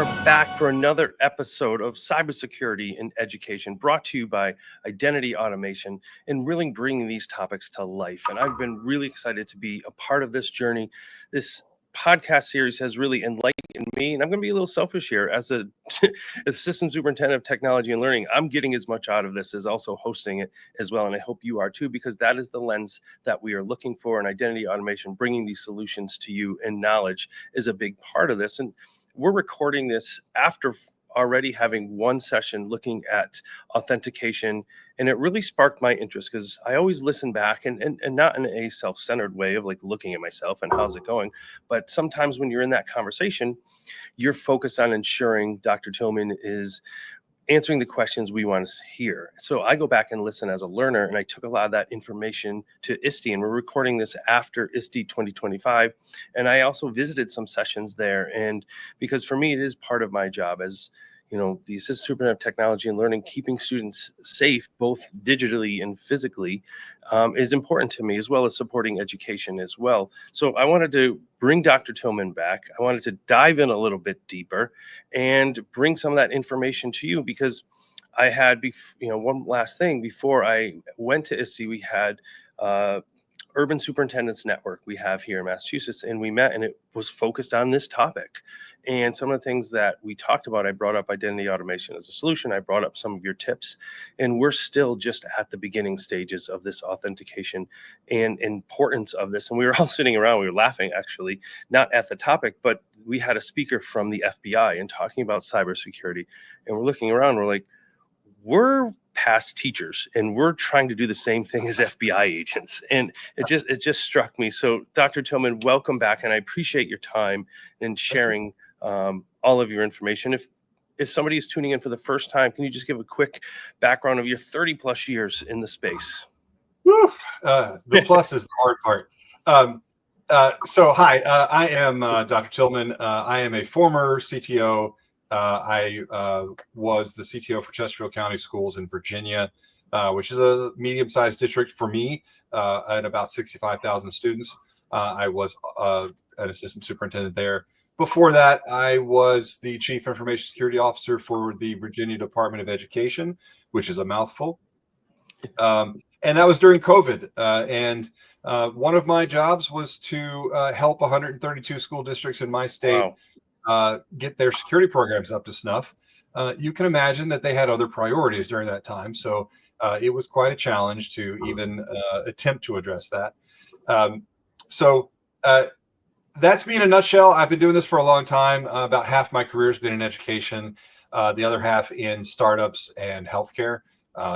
are back for another episode of Cybersecurity in Education, brought to you by Identity Automation, and really bringing these topics to life. And I've been really excited to be a part of this journey. This podcast series has really enlightened me, and I'm going to be a little selfish here. As a assistant superintendent of technology and learning, I'm getting as much out of this as also hosting it as well, and I hope you are too, because that is the lens that we are looking for in identity automation. Bringing these solutions to you, and knowledge is a big part of this. And we're recording this after already having one session looking at authentication, and it really sparked my interest because I always listen back and not in a self-centered way of like looking at myself and how's it going, but sometimes when you're in that conversation, you're focused on ensuring Dr. Tillman is answering the questions we want to hear. So I go back and listen as a learner, and I took a lot of that information to ISTE, and we're recording this after ISTE 2025. And I also visited some sessions there. And because for me, it is part of my job as, you know, the assistant superintendent of technology and learning, keeping students safe, both digitally and physically, is important to me, as well as supporting education as well. So I wanted to bring Dr. Tillman back. I wanted to dive in a little bit deeper and bring some of that information to you, because I had, one last thing before I went to ISTE, we had Urban Superintendents Network we have here in Massachusetts, and we met, and it was focused on this topic. And some of the things that we talked about, I brought up identity automation as a solution. I brought up some of your tips, and we're still just at the beginning stages of this authentication and importance of this. And we were all sitting around, we were laughing, actually, not at the topic, but we had a speaker from the FBI and talking about cybersecurity. And we're looking around, we're like, we're past teachers, and we're trying to do the same thing as FBI agents. And it just struck me. So Dr. Tillman, welcome back. And I appreciate your time and sharing all of your information. If somebody is tuning in for the first time, can you just give a quick background of your 30 plus years in the space? Woo! The plus is the hard part. So hi, I am Dr. Tillman. I am a former CTO. I was the CTO for Chesterfield County Schools in Virginia, which is a medium-sized district for me, at about 65,000 students. I was an assistant superintendent there. Before that, I was the Chief Information Security Officer for the Virginia Department of Education, which is a mouthful. And that was during COVID. And one of my jobs was to help 132 school districts in my state get their security programs up to snuff. You can imagine that they had other priorities during that time. So it was quite a challenge to even attempt to address that. That's me in a nutshell. I've been doing this for a long time. About half my career has been in education, the other half in startups and healthcare.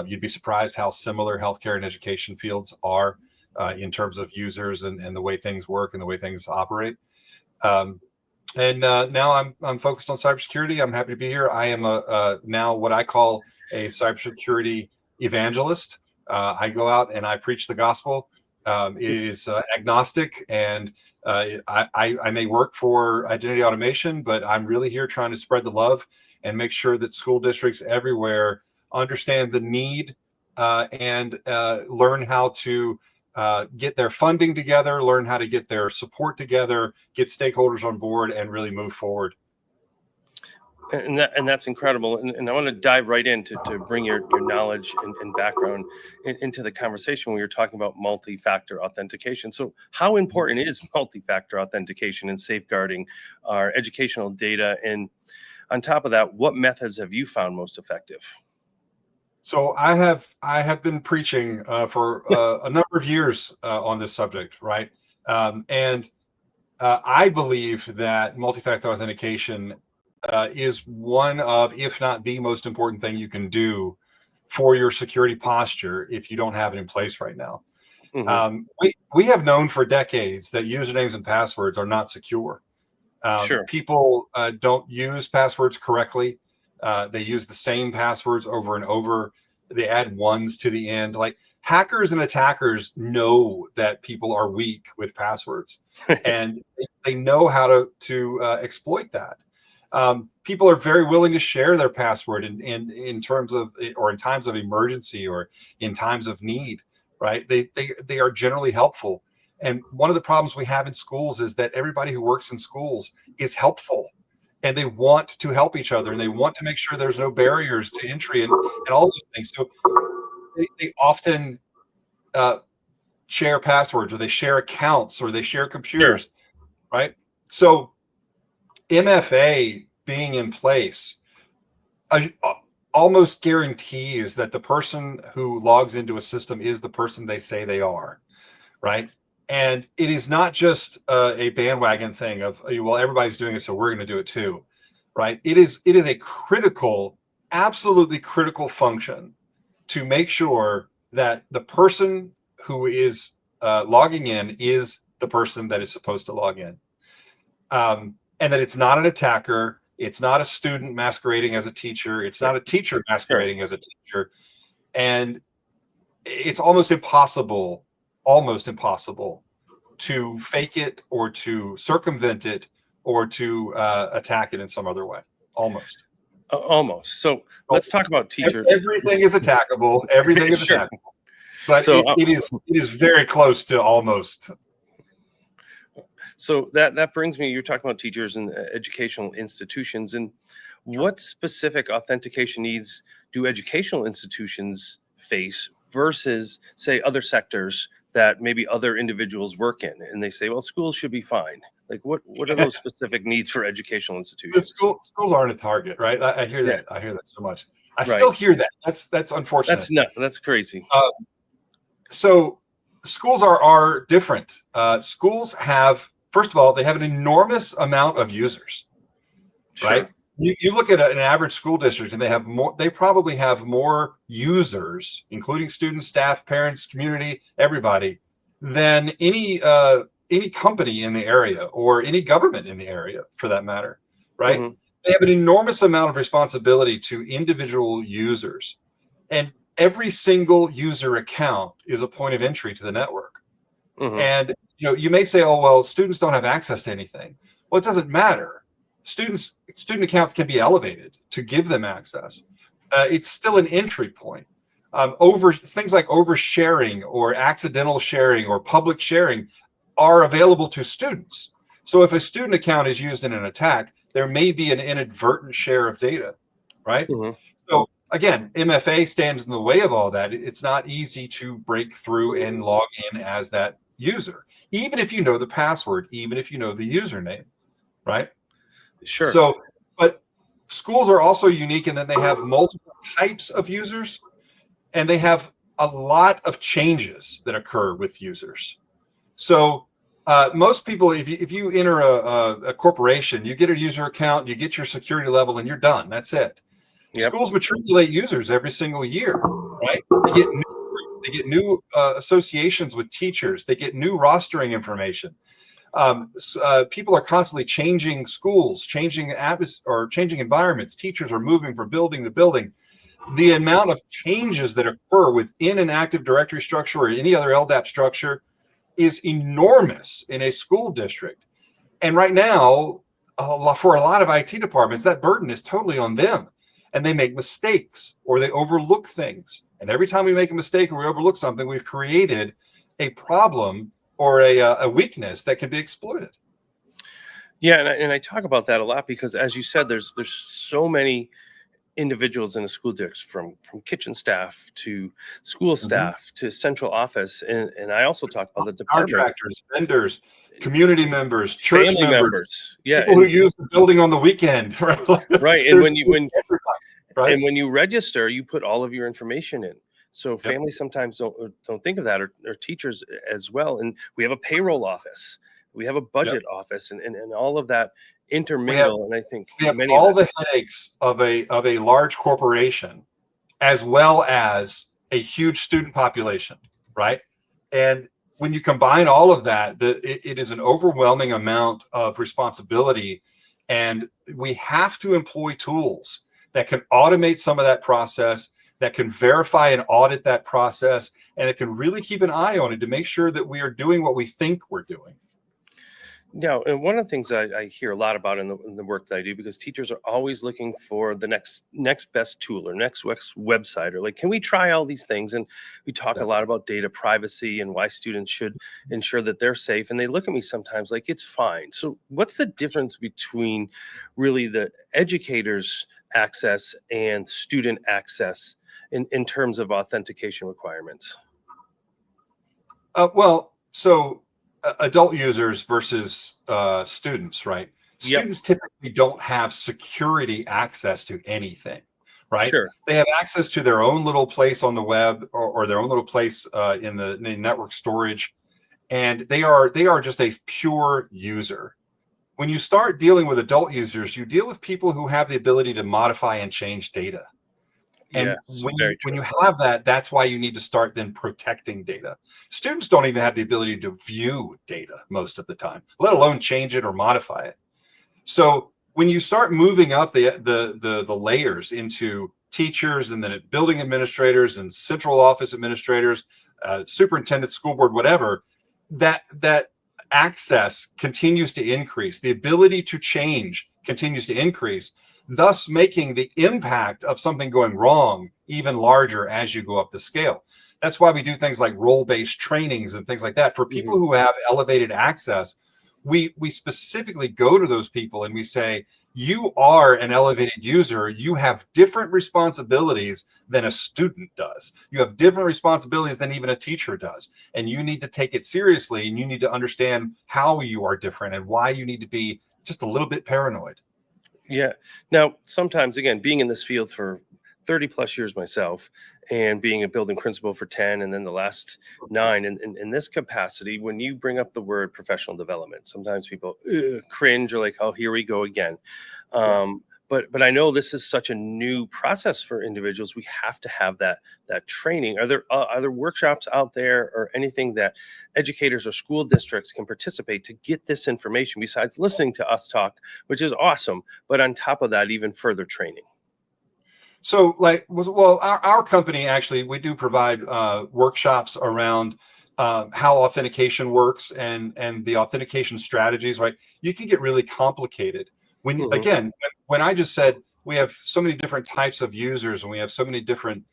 You'd be surprised how similar healthcare and education fields are in terms of users and the way things work and the way things operate. And now I'm focused on cybersecurity. I'm happy to be here. I am now what I call a cybersecurity evangelist. I go out and I preach the gospel. It is agnostic, and I may work for identity automation, but I'm really here trying to spread the love and make sure that school districts everywhere understand the need and learn how to get their funding together, learn how to get their support together, get stakeholders on board, and really move forward. And that's incredible. And I want to dive right in to bring your knowledge and background into the conversation when you're talking about multi-factor authentication. So how important is multi-factor authentication in safeguarding our educational data? And on top of that, what methods have you found most effective? So I have been preaching for a number of years on this subject, right? And I believe that multi-factor authentication is one of, if not the most important thing you can do for your security posture if you don't have it in place right now. Mm-hmm. We have known for decades that usernames and passwords are not secure. Sure. People don't use passwords correctly. They use the same passwords over and over. They add ones to the end. Like, hackers and attackers know that people are weak with passwords, and they know how to exploit that. People are very willing to share their password in terms of, or in times of emergency or in times of need, right? They are generally helpful. And one of the problems we have in schools is that everybody who works in schools is helpful. and they want to help each other, and they want to make sure there's no barriers to entry and all those things. So they often share passwords, or they share accounts, or they share computers, Sure. right? So MFA being in place almost guarantees that the person who logs into a system is the person they say they are, right? And it is not just a bandwagon thing of, well, everybody's doing it, so we're going to do it too, right? It is a critical, absolutely critical function to make sure that the person who is logging in is the person that is supposed to log in, and that it's not an attacker. It's not a student masquerading as a teacher. It's not a teacher masquerading as a teacher. And it's almost impossible to fake it, or to circumvent it, or to attack it in some other way. Almost. So let's talk about teachers. Everything is attackable. Everything is Sure. attackable. But So, it is very close to almost. So that brings me, you're talking about teachers and educational institutions, and what specific authentication needs do educational institutions face versus, say, other sectors that maybe other individuals work in, and they say, well, schools should be fine. Like, what are those specific needs for educational institutions? The schools aren't a target, right? I hear that. Yeah. I hear that so much. I Right. still hear that. That's unfortunate. That's crazy. So schools are different. Schools have, first of all, they have an enormous amount of users, Sure. right? You look at an average school district, and they probably have more users, including students, staff, parents, community, everybody, than any company in the area, or any government in the area for that matter, right? Mm-hmm. They have an enormous amount of responsibility to individual users, and every single user account is a point of entry to the network. Mm-hmm. And you may say, oh, well, students don't have access to anything. Well, it doesn't matter. Student accounts can be elevated to give them access. It's still an entry point. Things like oversharing, or accidental sharing, or public sharing are available to students. So if a student account is used in an attack, there may be an inadvertent share of data, right? Mm-hmm. So again, MFA stands in the way of all that. It's not easy to break through and log in as that user, even if you know the password, even if you know the username, right? Sure. So, but schools are also unique in that they have multiple types of users, and they have a lot of changes that occur with users. So most people, if you enter a corporation, you get a user account, you get your security level, and you're done. That's it. Yep. Schools matriculate users every single year, right? They get new associations with teachers. They get new rostering information. People are constantly changing schools, changing environments. Teachers are moving from building to building. The amount of changes that occur within an Active Directory structure or any other LDAP structure is enormous in a school district. And right now, for a lot of IT departments, that burden is totally on them. And they make mistakes, or they overlook things. And every time we make a mistake or we overlook something, we've created a problem or a weakness that can be exploited. Yeah, and I talk about that a lot because, as you said, there's so many individuals in a school district, from kitchen staff to school staff to central office, and I also talk about the department, contractors, vendors, community members, church family members, yeah, people who use the building on the weekend, right? Right, and when right? when you register, you put all of your information in. So families sometimes don't think of that, or teachers as well. And we have a payroll office, we have a budget office, and all of that intermingle. And I think we have all the headaches of a large corporation, as well as a huge student population, right? And when you combine all of that, it is an overwhelming amount of responsibility, and we have to employ tools that can automate some of that process, that can verify and audit that process, and it can really keep an eye on it to make sure that we are doing what we think we're doing. Now, and one of the things I hear a lot about in the work that I do, because teachers are always looking for the next best tool or next website, or like, can we try all these things? And we talk a Yeah. lot about data privacy and why students should ensure that they're safe. And they look at me sometimes like it's fine. So, what's the difference between really the educators' access and student access in terms of authentication requirements? Well, so adult users versus students, right? Yep, Students typically don't have security access to anything, right? sure. They have access to their own little place on the web, or their own little place in the network storage, and they are just a pure user. When you start dealing with adult users, you deal with people who have the ability to modify and change data. And Yes, when very you true. have that, that's why you need to start then protecting data. Students don't even have the ability to view data most of the time, let alone change it or modify it. So when you start moving up the layers into teachers, and then building administrators and central office administrators, superintendent, school board, whatever, that access continues to increase. The ability to change continues to increase, thus making the impact of something going wrong even larger as you go up the scale. That's why we do things like role-based trainings and things like that for people Mhm. who have elevated access. We specifically go to those people and we say, you are an elevated user. You have different responsibilities than a student does. You have different responsibilities than even a teacher does. And you need to take it seriously, and you need to understand how you are different and why you need to be just a little bit paranoid. Yeah. Now, sometimes, again, being in this field for 30 plus years myself, and being a building principal for 10, and then the last 9 in this capacity, when you bring up the word professional development, sometimes people cringe or like, oh, here we go again. Yeah. But I know this is such a new process for individuals. We have to have that training. Are there workshops out there or anything that educators or school districts can participate to get this information besides listening to us talk, which is awesome, but on top of that, even further training? So, well, our company actually, we do provide workshops around how authentication works, and the authentication strategies. Right, you can get really complicated when, Hmm. again, when I just said we have so many different types of users, and we have so many different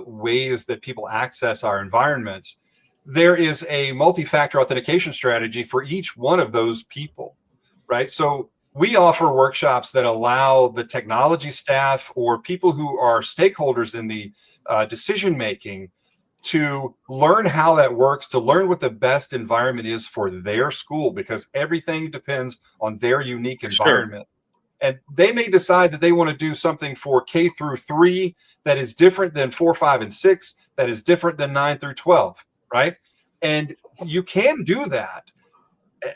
ways that people access our environments. There is a multi-factor authentication strategy for each one of those people, right? So we offer workshops that allow the technology staff or people who are stakeholders in the decision making to learn how that works, to learn what the best environment is for their school, because everything depends on their unique Sure. environment. And they may decide that they want to do something for K through 3 that is different than 4, 5, and 6, that is different than 9 through 12, right? And you can do that,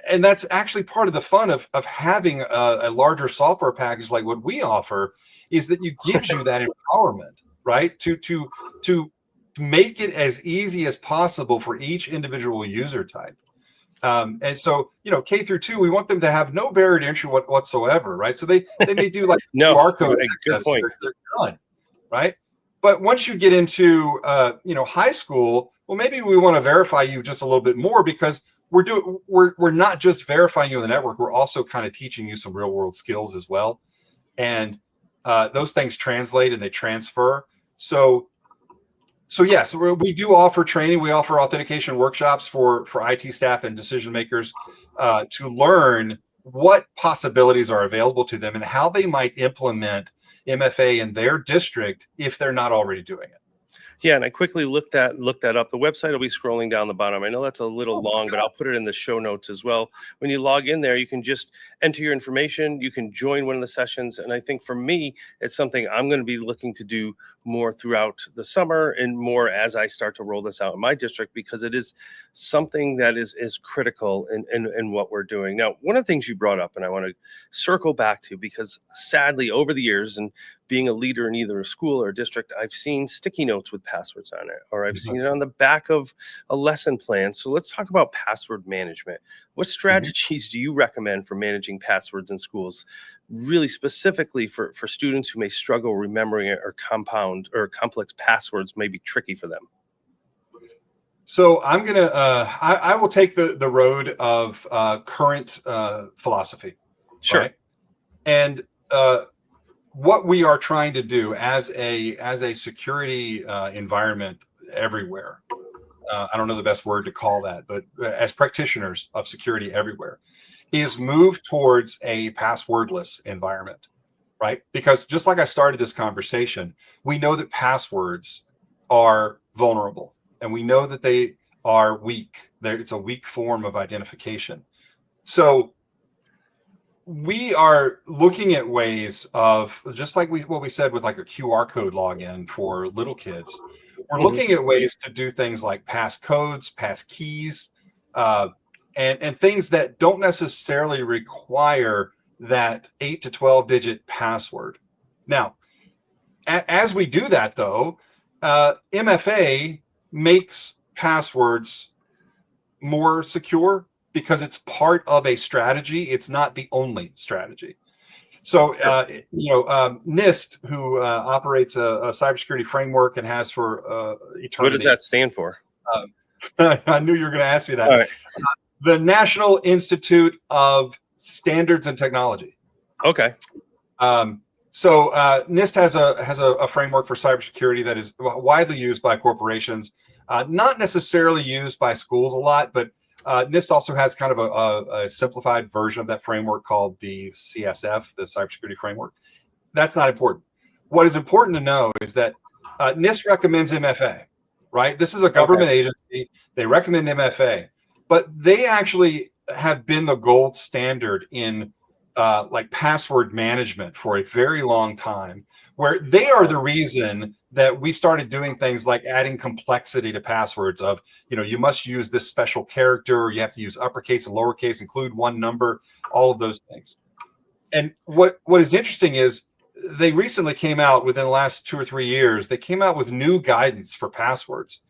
and that's actually part of the fun of having a larger software package like what we offer, is that it gives you that empowerment, right, to make it as easy as possible for each individual user type. And so, K through 2, we want them to have no barrier to entry whatsoever, right? So they may do like No, QR code good access, and point. they're done, right? But once you get into high school, well, maybe we want to verify you just a little bit more, because we're not just verifying you on the network. We're also kind of teaching you some real world skills as well, and those things translate and they transfer. So yes, we do offer training. We offer authentication workshops for IT staff and decision makers to learn what possibilities are available to them and how they might implement MFA in their district if they're not already doing it. Yeah, and I quickly looked that up. The website will be scrolling down the bottom. I know that's a little Oh, long, but I'll put it in the show notes as well. When you log in there, you can just enter your information. You can join one of the sessions, and I think for me, it's something I'm going to be looking to do more throughout the summer and more as I start to roll this out in my district, because it is something that is critical in what we're doing. Now, one of the things you brought up, and I want to circle back to, because sadly over the years, and being a leader in either a school or a district, I've seen sticky notes with passwords on it, or I've seen it on the back of a lesson plan. So let's talk about password management. What mhm. strategies do you recommend for managing passwords in schools, really specifically for students who may struggle remembering it, or compound or complex passwords may be tricky for them? So I'm gonna I will take the road of current philosophy, Sure. right? And what we are trying to do as a security environment everywhere. I don't know the best word to call that, but as practitioners of security everywhere, is move towards a passwordless environment, right? Because just like I started this conversation, we know that passwords are vulnerable and we know that they are weak. It's a weak form of identification. So we are looking at ways of, just like what we said with like a QR code login for little kids. We're Mhm. looking at ways to do things like pass codes, pass keys, and things that don't necessarily require that 8 to 12 digit password. Now, as we do that, though, MFA makes passwords more secure because it's part of a strategy. It's not the only strategy. So, NIST, who operates a cybersecurity framework and has for eternity. What does that stand for? I knew you were going to ask me that. All right. The National Institute of Standards and Technology. Okay. So NIST has a framework for cybersecurity that is widely used by corporations, not necessarily used by schools a lot, but NIST also has kind of a simplified version of that framework called the CSF, the cybersecurity framework. That's not important. What is important to know is that NIST recommends MFA, right? This is a government agency. They recommend MFA, but they actually have been the gold standard in like password management for a very long time, where they are the reason that we started doing things like adding complexity to passwords of, you must use this special character, or you have to use uppercase and lowercase, include one number, all of those things. And what is interesting is they recently came out within the last 2 or 3 years, they came out with new guidance for passwords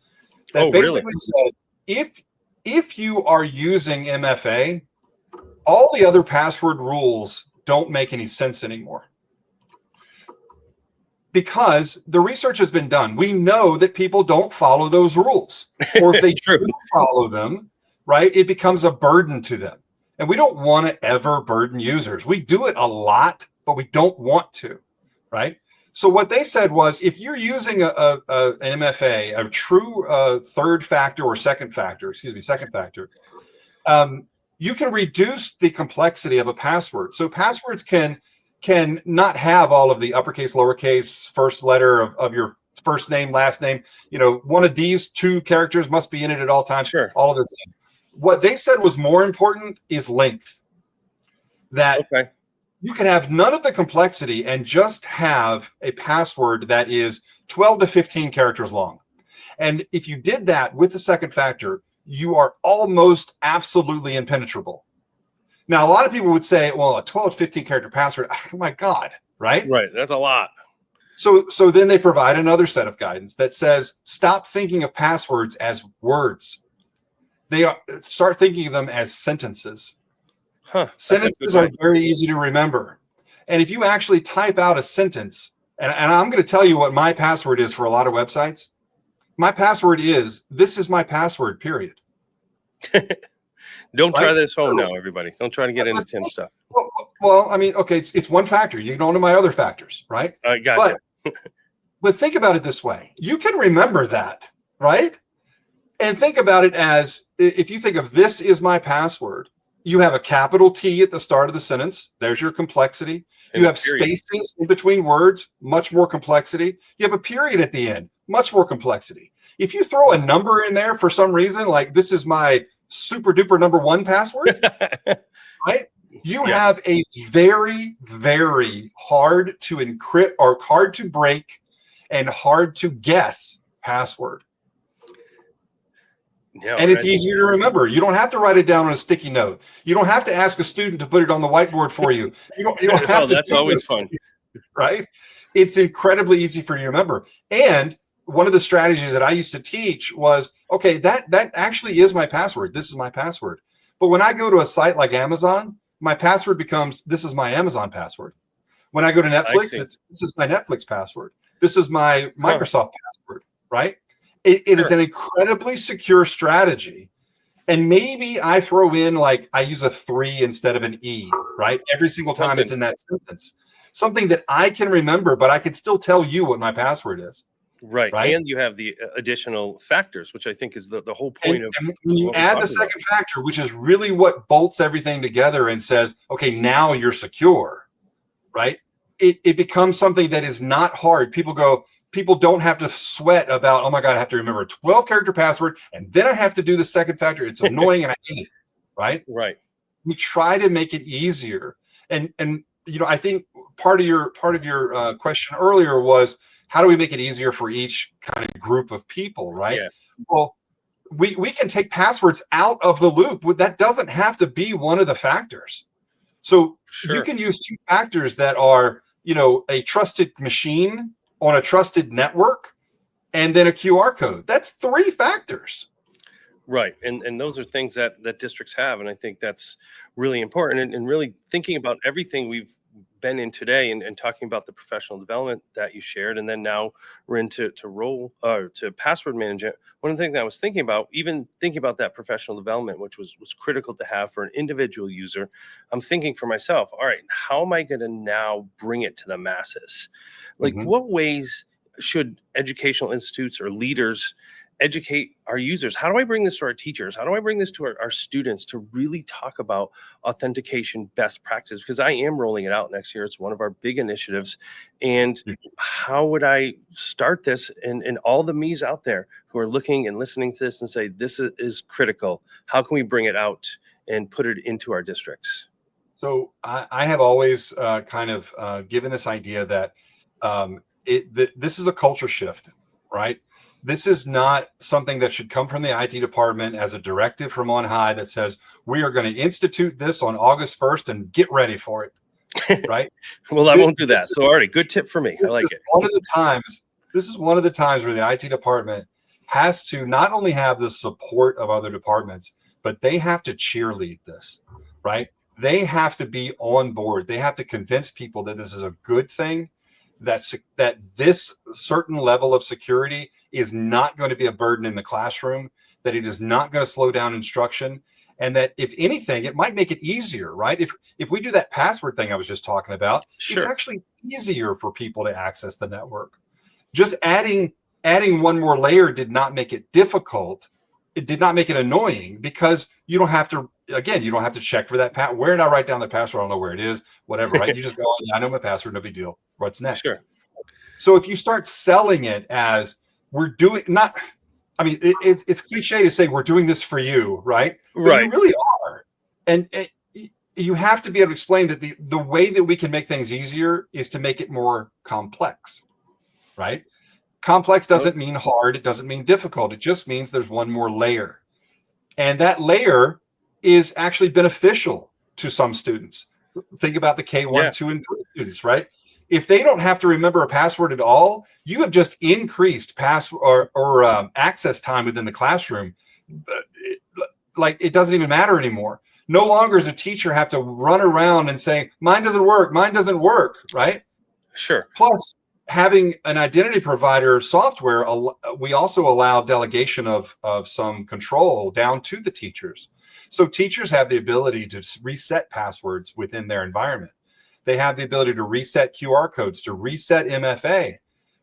that basically said, if you are using MFA, all the other password rules don't make any sense anymore. Because the research has been done. We know that people don't follow those rules. Or if they do follow them, right, it becomes a burden to them. And we don't want to ever burden users. We do it a lot, but we don't want to, right? So what they said was, if you're using an MFA, a true third factor or second factor, you can reduce the complexity of a password. So passwords can not have all of the uppercase, lowercase, first letter of your first name, last name. One of these 2 characters must be in it at all times. Sure. All of this. What they said was more important is length. That you can have none of the complexity and just have a password that is 12 to 15 characters long. And if you did that with the second factor, you are almost absolutely impenetrable. Now, a lot of people would say, well, a 12, 15 character password, oh my God, right? Right. That's a lot. So then they provide another set of guidance that says, stop thinking of passwords as words. Start thinking of them as sentences. Sentences are very easy to remember. And if you actually type out a sentence, and I'm going to tell you what my password is for a lot of websites. My password is, this is my password, period. Don't try this home now, everybody. Don't try to get into Tim's stuff. Well, I mean, okay, it's one factor. You don't know my other factors, right? I got you. But think about it this way. You can remember that, right? And think about it as, if you think of this is my password, you have a capital T at the start of the sentence. There's your complexity. You have spaces in between words, much more complexity. You have a period at the end, much more complexity. If you throw a number in there for some reason, like this is my super duper number 1 password, right? You have a very, very hard to encrypt or hard to break and hard to guess password. Yeah, and it's easier to remember. You don't have to write it down on a sticky note. You don't have to ask a student to put it on the whiteboard for you. You don't have to. That's always fun, right? It's incredibly easy for you to remember. And one of the strategies that I used to teach was, okay, that actually is my password. This is my password. But when I go to a site like Amazon, my password becomes, this is my Amazon password. When I go to Netflix, this is my Netflix password. This is my Microsoft password, right? It is Sure. an incredibly secure strategy. And maybe I throw in, like, I use a 3 instead of an E, right? Every single Oh, time it's goodness. in that sentence. Something that I can remember, but I can still tell you what my password is, Right. right? And you have the additional factors, which I think is the whole And, point of and when you what we're add the talking about. second factor, which is really what bolts everything together and says, okay, now you're secure, right? It becomes something that is not hard. People don't have to sweat about, oh my God, I have to remember a 12 character password and then I have to do the second factor. It's annoying and I hate it, right? Right. We try to make it easier. And I think part of your question earlier was, how do we make it easier for each kind of group of people, right? Yeah. Well, we can take passwords out of the loop. That doesn't have to be one of the factors. So you Sure. can use two factors that are, a trusted machine on a trusted network and then a QR code. That's three factors. Right. And those are things that districts have. And I think that's really important. And really thinking about everything we've been in today and talking about the professional development that you shared. And then now we're into to password management. One of the things I was thinking about, even thinking about that professional development, which was critical to have for an individual user, I'm thinking for myself, all right, how am I going to now bring it to the masses? Like, Mhm. what ways should educational institutes or leaders educate our users? How do I bring this to our teachers? How do I bring this to our students to really talk about authentication best practice? Because I am rolling it out next year. It's one of our big initiatives. And how would I start this? And all the me's out there who are looking and listening to this and say, this is critical. How can we bring it out and put it into our districts? So I have always kind of given this idea that this is a culture shift, right? This is not something that should come from the IT department as a directive from on high that says we are going to institute this on August 1st and get ready for it, right? Well, I This, won't do this that. So, already, good tip for me. I this like is it. one of the times. This is one of the times where the IT department has to not only have the support of other departments, but they have to cheerlead this, right? They have to be on board. They have to convince people that this is a good thing, that this certain level of security is not going to be a burden in the classroom, that it is not going to slow down instruction, and that if anything, it might make it easier, right? If we do that password thing I was just talking about, it's Sure. actually easier for people to access the network. Just adding one more layer did not make it difficult. It did not make it annoying because you don't have to check for that. Where did I write down the password? I don't know where it is, whatever, right? You just go, yeah, I know my password, no big deal. What's next? Sure. So if you start selling it as we're doing, not, I mean, it's cliche to say we're doing this for you, right? But you Right. really are. And you have to be able to explain that the way that we can make things easier is to make it more complex, right? Complex Nope. doesn't mean hard. It doesn't mean difficult. It just means there's one more layer. And that layer is actually beneficial to some students. Think about the K1, Yeah. 2, and 3 students, right? If they don't have to remember a password at all, you have just increased access time within the classroom. Like, it doesn't even matter anymore. No longer does a teacher have to run around and say, mine doesn't work, right? Sure. Plus, having an identity provider software, we also allow delegation of some control down to the teachers. So teachers have the ability to reset passwords within their environment. They have the ability to reset QR codes, to reset MFA,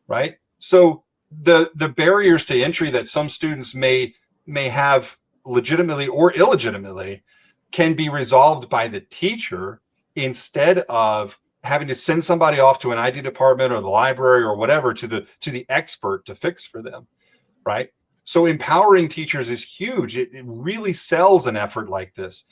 right? So the barriers to entry that some students may have legitimately or illegitimately can be resolved by the teacher instead of having to send somebody off to an ID department or the library or whatever to the expert to fix for them, right? So empowering teachers is huge. It really sells an effort like this,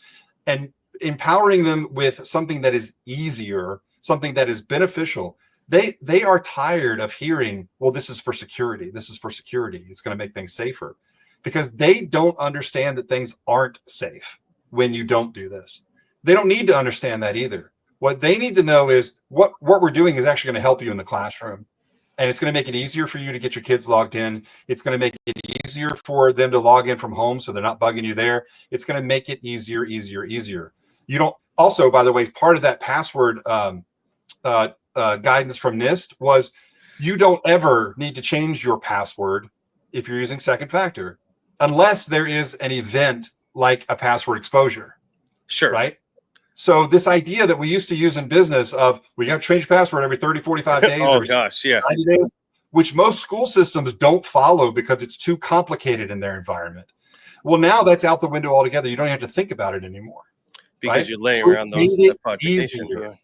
and empowering them with something that is easier, something that is beneficial. They are tired of hearing, well, this is for security. This is for security. It's going to make things safer, because they don't understand that things aren't safe when you don't do this. They don't need to understand that either. What they need to know is what we're doing is actually going to help you in the classroom. And it's going to make it easier for you to get your kids logged in. It's going to make it easier for them to log in from home so they're not bugging you there. It's going to make it easier. You don't, also, by the way, part of that password guidance from NIST was you don't ever need to change your password if you're using second factor, unless there is an event like a password exposure. Sure. Right. So this idea that we used to use in business of we got to change password every 30, 45 days, Oh every gosh, yeah. 90 days, which most school systems don't follow because it's too complicated in their environment. Well, now that's out the window altogether. You don't have to think about it anymore. Because right? you're laying So around those authentication. Yeah.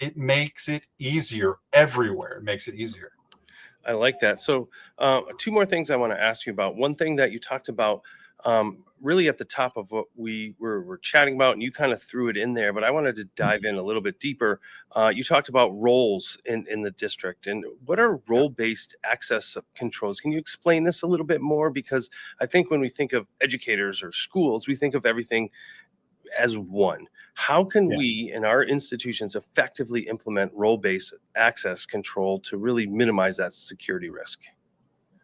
It makes it easier everywhere. It makes it easier. I like that. So, two more things I want to ask you about. One thing that you talked about, really at the top of what we were chatting about, and you kind of threw it in there, but I wanted to dive in a little bit deeper. You talked about roles in the district, and what are role-based access controls? Can you explain this a little bit more? Because I think when we think of educators or schools, we think of everything as one. How can we in our institutions effectively implement role-based access control to really minimize that security risk?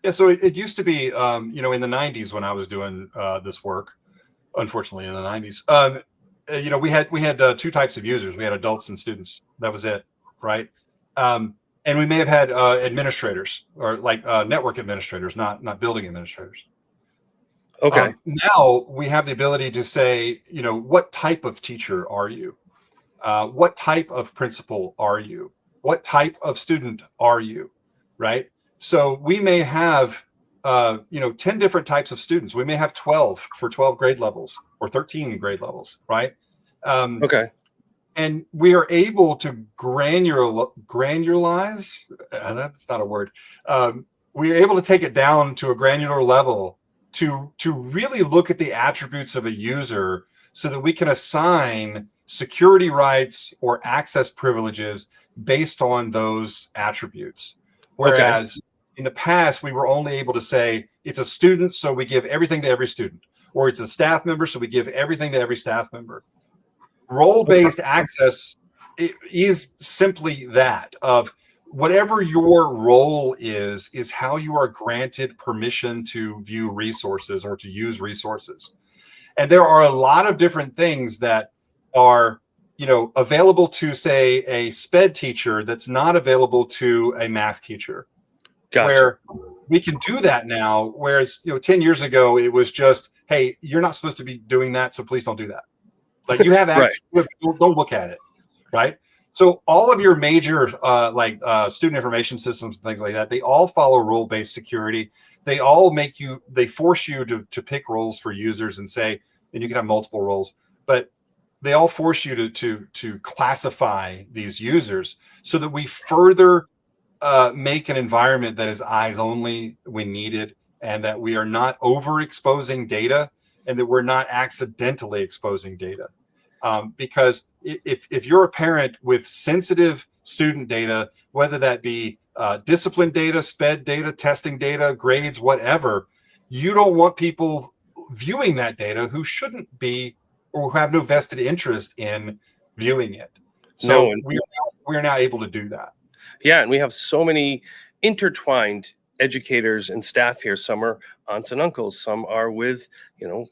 Yeah, so it used to be, in the 90s when I was doing this work, unfortunately in the 90s, we had two types of users. We had adults and students. That was it, right? And we may have had administrators or like network administrators, not building administrators. Okay. Now we have the ability to say, what type of teacher are you? What type of principal are you? What type of student are you? Right? So we may have, 10 different types of students. We may have 12 for 12 grade levels or 13 grade levels, right? Okay. And we are able to granularize, that's not a word. We are able to take it down to a granular level to really look at the attributes of a user so that we can assign security rights or access privileges based on those attributes. Whereas in the past, we were only able to say it's a student, so we give everything to every student, or it's a staff member, so we give everything to every staff member. Role-based access is simply that of whatever your role is how you are granted permission to view resources or to use resources. And there are a lot of different things that are, available to, say, a SPED teacher that's not available to a math teacher. Gotcha. Where we can do that now, whereas 10 years ago it was just, hey, you're not supposed to be doing that, so please don't do that. Like you have access to it, don't look at it, right? So all of your major student information systems and things like that, they all follow role-based security. They all they force you to pick roles for users and say, and you can have multiple roles, but they all force you to classify these users so that we further make an environment that is eyes only when needed, and that we are not overexposing data and that we're not accidentally exposing data. Because if you're a parent with sensitive student data, whether that be discipline data, SPED data, testing data, grades, whatever, you don't want people viewing that data who shouldn't be or who have no vested interest in viewing it. So we are now able to do that. Yeah, and we have so many intertwined educators and staff here. Some are aunts and uncles. Some are with,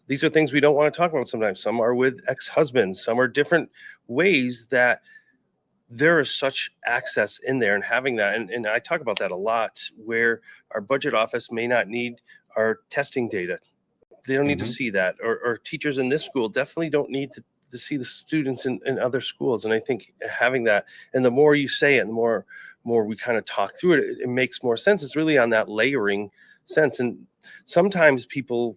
these are things we don't want to talk about sometimes. Some are with ex-husbands. Some are different ways that there is such access in there, and having that. And I talk about that a lot, where our budget office may not need our testing data. They don't need to see that. Or teachers in this school definitely don't need to see the students in other schools. And I think having that, and the more you say it, the more we kind of talk through it, it makes more sense. It's really on that layering sense. And sometimes people,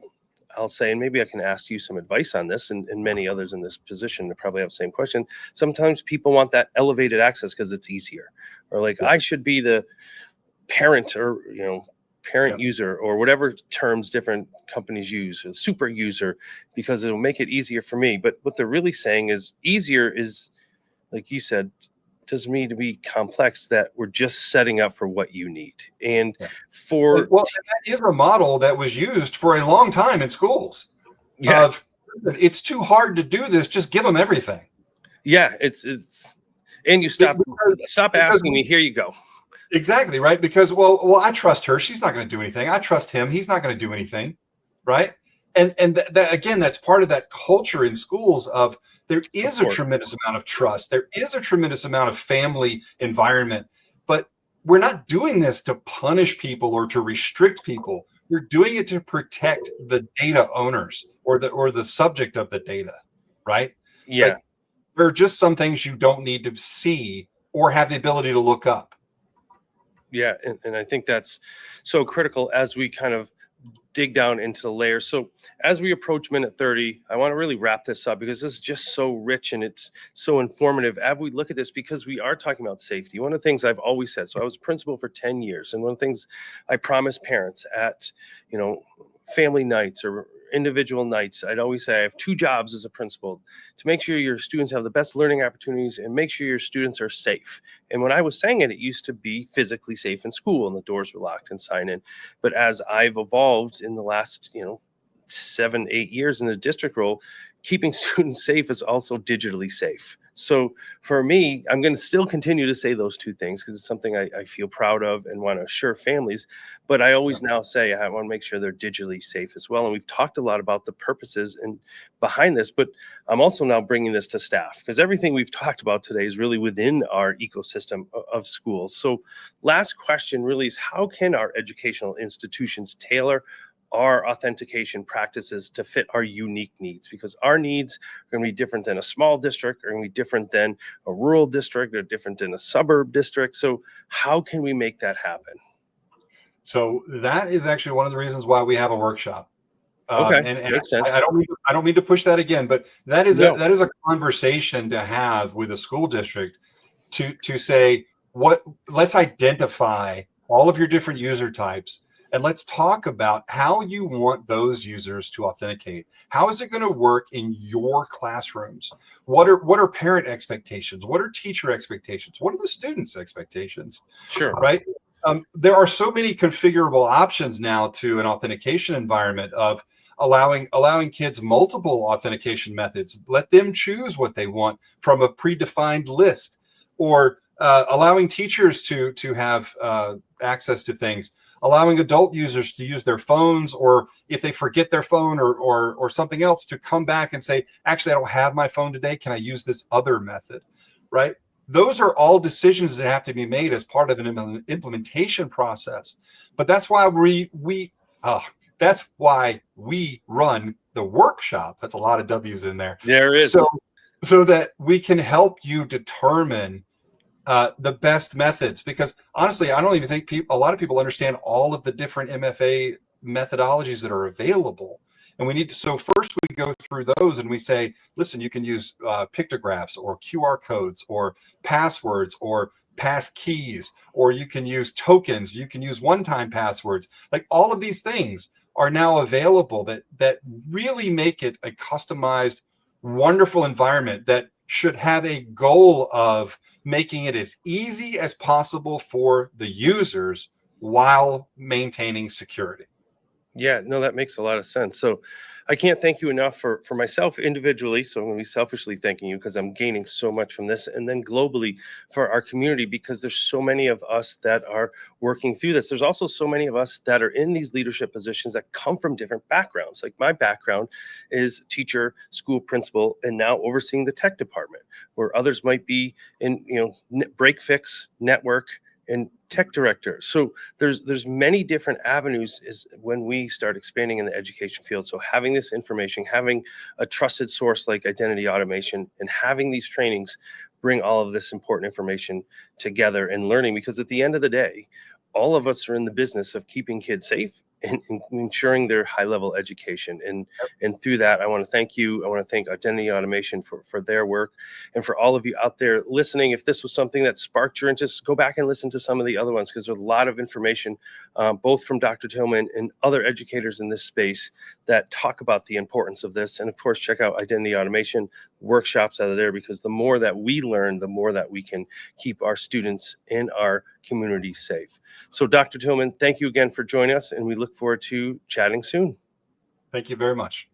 I'll say, and maybe I can ask you some advice on this, and many others in this position to probably have the same question. Sometimes people want that elevated access because it's easier, or like I should be the parent or, parent user, or whatever terms different companies use, a super user, because it'll make it easier for me. But what they're really saying is easier is, like you said, doesn't mean to be complex, that we're just setting up for what you need. And that is a model that was used for a long time in schools. It's too hard to do this, just give them everything. It's and you stop asking me, here you go. Exactly, right? Because well I trust her, she's not going to do anything. I trust him, he's not going to do anything, right? And that again, that's part of that culture in schools of there is a tremendous amount of trust. There is a tremendous amount of family environment, but we're not doing this to punish people or to restrict people. we're doing it to protect the data owners or the subject of the data, right? Yeah. Like, there are just some things you don't need to see or have the ability to look up. Yeah, and I think that's so critical as we kind of dig down into the layers. So as we approach minute 30, I want to really wrap this up because this is just so rich and it's so informative as we look at this, because we are talking about safety. One of the things I've always said, so I was a principal for 10 years, and one of the things I promised parents at, family nights or individual nights, I'd always say I have two jobs as a principal: to make sure your students have the best learning opportunities and make sure your students are safe. And when I was saying it, it used to be physically safe in school and the doors were locked and sign in. But as I've evolved in the last, 7, 8 years in the district role, keeping students safe is also digitally safe. So for me, I'm going to still continue to say those two things because it's something I feel proud of and want to assure families. But I always now say I want to make sure they're digitally safe as well. And we've talked a lot about the purposes and behind this, but I'm also now bringing this to staff because everything we've talked about today is really within our ecosystem of schools. So last question really is, how can our educational institutions tailor our authentication practices to fit our unique needs? Because our needs are going to be different than a small district, are going to be different than a rural district, or different than a suburb district. So how can we make that happen? So that is actually one of the reasons why we have a workshop. Okay, And makes sense. I don't mean to push that again, but that is No, that is a conversation to have with a school district to say, let's identify all of your different user types, and let's talk about how you want those users to authenticate. How is it going to work in your classrooms? What are parent expectations? What are teacher expectations? What are the students' expectations? sure. Right? There are so many configurable options now to an authentication environment of allowing kids multiple authentication methods. Let them choose what they want from a predefined list, or allowing teachers to have access to things, allowing adult users to use their phones, or if they forget their phone or something else, to come back and say, actually, I don't have my phone today. Can I use this other method? Right? Those are all decisions that have to be made as part of an implementation process. But that's why that's why we run the workshop. That's a lot of W's in there. There is. So that we can help you determine the best methods. Because honestly, I don't even think a lot of people understand all of the different MFA methodologies that are available. And we need to, so first we go through those and we say, listen, you can use pictographs or QR codes or passwords or pass keys, or you can use tokens, you can use one-time passwords. Like, all of these things are now available that really make it a customized, wonderful environment that should have a goal of making it as easy as possible for the users while maintaining security. Yeah, no, that makes a lot of sense. So I can't thank you enough for myself individually. So I'm going to be selfishly thanking you because I'm gaining so much from this. And then globally for our community, because there's so many of us that are working through this. There's also so many of us that are in these leadership positions that come from different backgrounds. Like, my background is teacher, school principal, and now overseeing the tech department, where others might be in, break fix, network, and tech director. So there's many different avenues is when we start expanding in the education field. So having this information, having a trusted source like identity automation, and having these trainings bring all of this important information together and learning, because at the end of the day, all of us are in the business of keeping kids safe and ensuring their high level education. And through that, I want to thank you. I want to thank Identity Automation for their work. And for all of you out there listening, if this was something that sparked your interest, go back and listen to some of the other ones, because there's a lot of information, both from Dr. Tillman and other educators in this space, that talk about the importance of this. And of course, check out Identity Automation workshops out of there, because the more that we learn, the more that we can keep our students and our community safe. So Dr. Tillman, thank you again for joining us, and we look forward to chatting soon. Thank you very much.